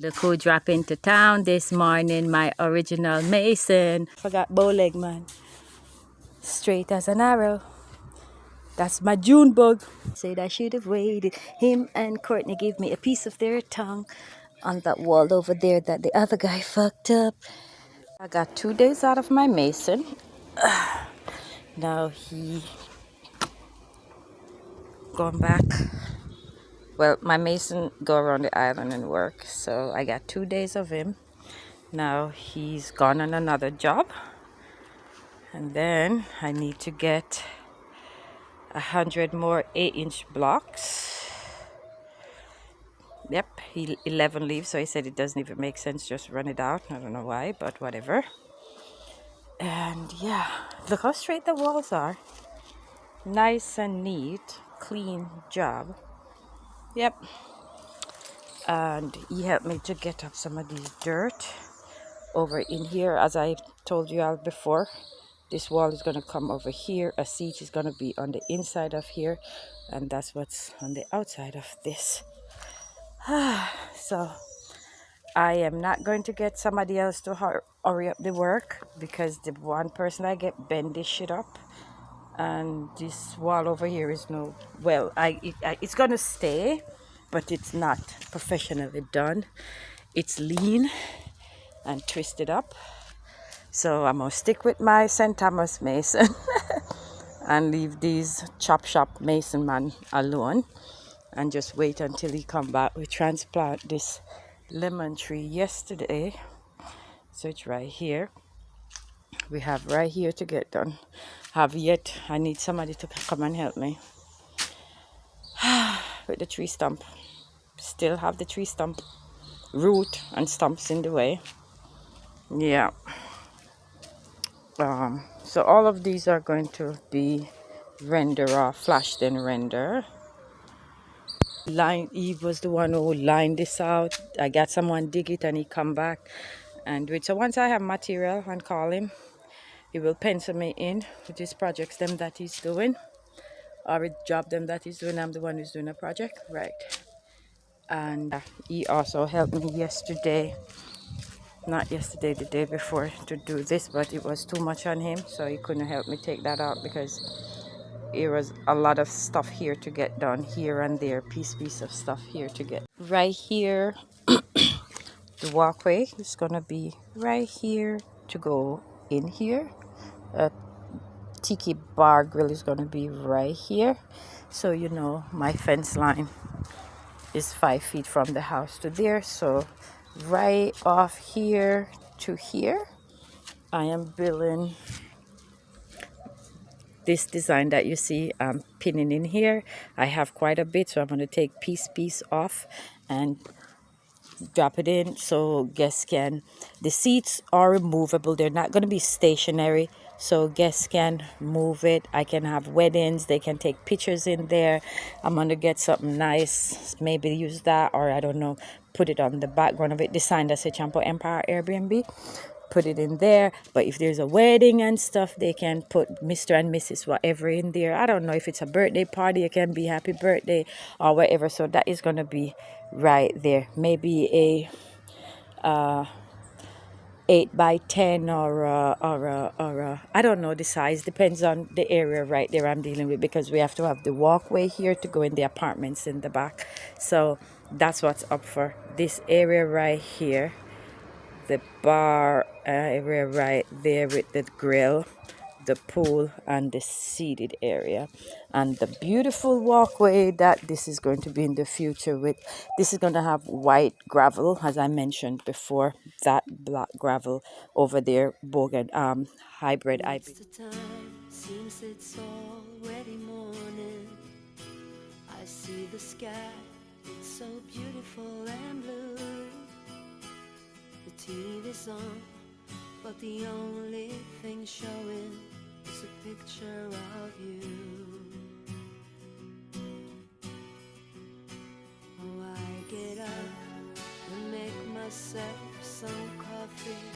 Look who dropped into town this morning, my original Mason. Forgot bow leg, man. Straight as an arrow. That's my June bug. Said I should have waited. Him and Courtney gave me a piece of their tongue on that wall over there that the other guy fucked up. I got 2 days out of my Mason. Now he gone back. Well, my Mason go around the island and work, so I got 2 days of him. Now he's gone on another job, and then I need to get 100 more 8-inch blocks. Yep, 11 leaves, so he said it doesn't even make sense, just run it out. I don't know why, but whatever. And yeah, look how straight the walls are. Nice and neat, clean job. Yep. And he helped me to get up some of this dirt over in here. As I told you all before, this wall is going to come over here. A seat is going to be on the inside of here, and that's what's on the outside of this. So I am not going to get somebody else to hurry up the work, because the one person I get bend this shit up, and this wall over here is no, well, it's going to stay, but it's not professionally done. It's lean and twisted up. So I'm going to stick with my St. Thomas Mason and leave these chop shop Mason man alone, and just wait until he come back. We transplant this lemon tree yesterday, so it's right here. We have right here to get done. I need somebody to come and help me with the tree stump. Still have the tree stump root and stumps in the way. Yeah. So all of these are going to be render off, flashed and render. Eve was the one who lined this out. I got someone dig it and he come back and do it. So once I have material and call him, he will pencil me in with his projects them that he's doing, or a job them that he's doing. I'm the one who's doing a project, right? And he also helped me yesterday, not yesterday, the day before, to do this, but it was too much on him, so he couldn't help me take that out, because there was a lot of stuff here to get done, here and there, piece of stuff here to get. Right here, the walkway is gonna be right here to go in here. Tiki bar grill is gonna be right here, so you know my fence line is 5 feet from the house to there. So right off here to here, I am building this design that you see I'm pinning in here. I have quite a bit, so I'm going to take piece off and drop it in so guests can, the seats are removable, they're not going to be stationary, so guests can move it. I can have weddings, they can take pictures in there. I'm going to get something nice, maybe use that, or I don't know, put it on the background of it, designed as a Csompó Empire Airbnb, put it in there. But if there's a wedding and stuff, they can put Mr. and Mrs. whatever in there. I don't know if it's a birthday party, it can be happy birthday or whatever. So that is going to be right there. Maybe a 8 by 10 or I don't know the size, depends on the area right there I'm dealing with, because we have to have the walkway here to go in the apartments in the back. So that's what's up for this area right here, the bar area right there with the grill, the pool, and the seated area, and the beautiful walkway that this is going to be in the future. With this is going to have white gravel, as I mentioned before, that black gravel over there, bogan hybrid ivy. Seems it's already morning. I see the sky, it's so beautiful and blue. The TV's on, but the only thing showing is a picture of you. Oh, I get up and make myself some coffee.